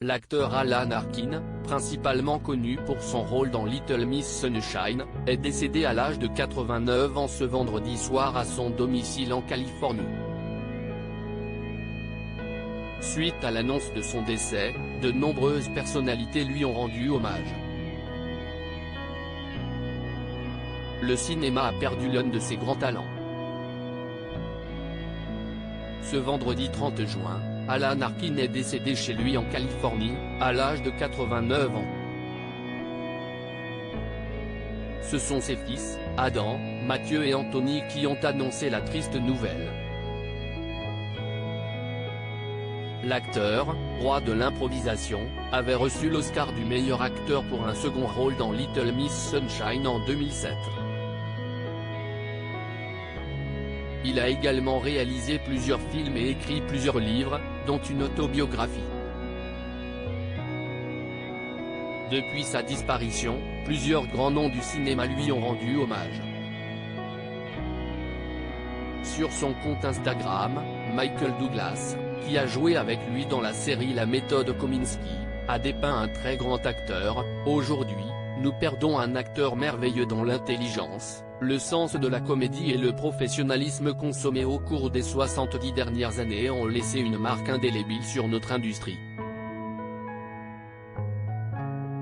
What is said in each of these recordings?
L'acteur Alan Arkin, principalement connu pour son rôle dans Little Miss Sunshine, est décédé à l'âge de 89 ans ce vendredi soir à son domicile en Californie. Suite à l'annonce de son décès, de nombreuses personnalités lui ont rendu hommage. Le cinéma a perdu l'un de ses grands talents. Ce vendredi 30 juin, Alan Arkin est décédé chez lui en Californie, à l'âge de 89 ans. Ce sont ses fils, Adam, Matthew et Anthony qui ont annoncé la triste nouvelle. L'acteur, roi de l'improvisation, avait reçu l'Oscar du meilleur acteur pour un second rôle dans Little Miss Sunshine en 2007. Il a également réalisé plusieurs films et écrit plusieurs livres, dont une autobiographie. Depuis sa disparition, plusieurs grands noms du cinéma lui ont rendu hommage. Sur son compte Instagram, Michael Douglas, qui a joué avec lui dans la série La méthode Kominsky, a dépeint un très grand acteur. Aujourd'hui, nous perdons un acteur merveilleux dont l'intelligence, le sens de la comédie et le professionnalisme consommés au cours des 70 dernières années ont laissé une marque indélébile sur notre industrie.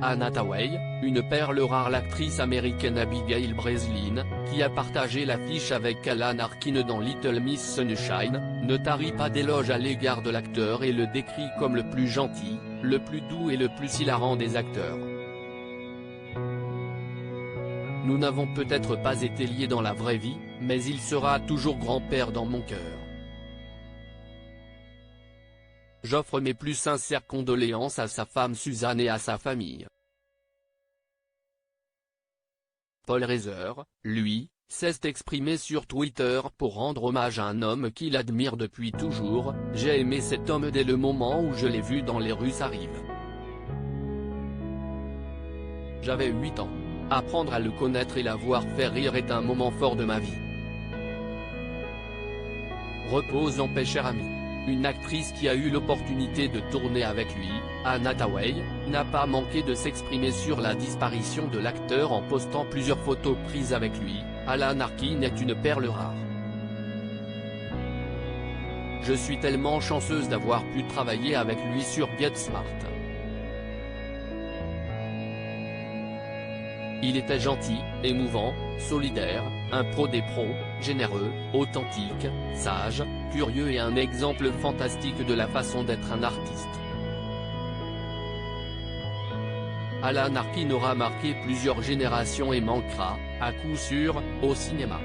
Anne Hathaway, une perle rare. L'actrice américaine Abigail Breslin, qui a partagé l'affiche avec Alan Arkin dans Little Miss Sunshine, ne tarit pas d'éloges à l'égard de l'acteur et le décrit comme le plus gentil, le plus doux et le plus hilarant des acteurs. Nous n'avons peut-être pas été liés dans la vraie vie, mais il sera toujours grand-père dans mon cœur. J'offre mes plus sincères condoléances à sa femme Suzanne et à sa famille. Paul Reiser, lui, s'est exprimé sur Twitter pour rendre hommage à un homme qu'il admire depuis toujours. J'ai aimé cet homme dès le moment où je l'ai vu dans les rues Sarrive. J'avais 8 ans. Apprendre à le connaître et l'avoir fait rire est un moment fort de ma vie. Repose en paix cher ami. Une actrice qui a eu l'opportunité de tourner avec lui, Anne Hathaway, n'a pas manqué de s'exprimer sur la disparition de l'acteur en postant plusieurs photos prises avec lui. Alan Arkin est une perle rare. Je suis tellement chanceuse d'avoir pu travailler avec lui sur Get Smart. Il était gentil, émouvant, solidaire, un pro des pros, généreux, authentique, sage, curieux et un exemple fantastique de la façon d'être un artiste. Alan Arkin aura marqué plusieurs générations et manquera, à coup sûr, au cinéma.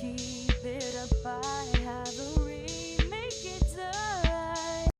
Keep it up, I have a